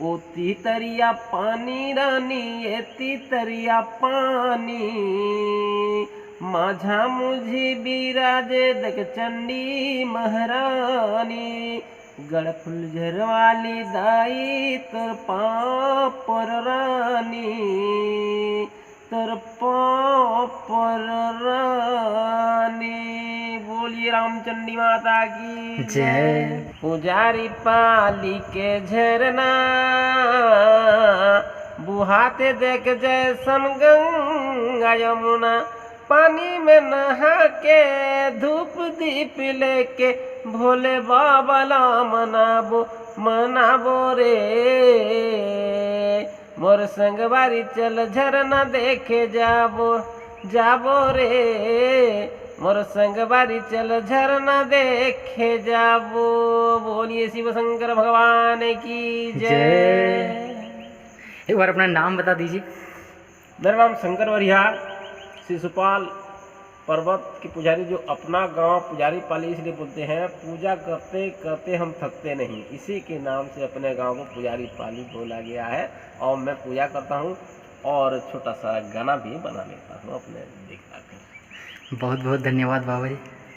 ओ तीतरिया पानी रानी ये तीतरिया पानी, माझा मुझी बिराजे देख चंडी महारानी, गड़ फुलझर वाली दाई तर पर रानी, तर पर रानी। बोलिए रामचंडी माता की जय। पुजारी पाली के झरना, बुहाते देख जैसन गंगा यमुना, पानी में नहा के धूप दीप लेके भोले बाबा ला मनाबो रे, मोर संगवारी चल झरना देखे जाबो रे, मोर संगवारी चल झरना देखे जाबो। बोलिए शिव शंकर भगवान की जय। एक बार अपना नाम बता दीजिए। मेरा नाम शंकर वरिया, शिशुपाल पर्वत के पुजारी, जो अपना गांव पुजारी पाली इसलिए बोलते हैं, पूजा करते करते हम थकते नहीं, इसी के नाम से अपने गांव को पुजारी पाली बोला गया है। और मैं पूजा करता हूं और छोटा सा गाना भी बना लेता हूं अपने दिखला कर। बहुत बहुत धन्यवाद बाबा जी।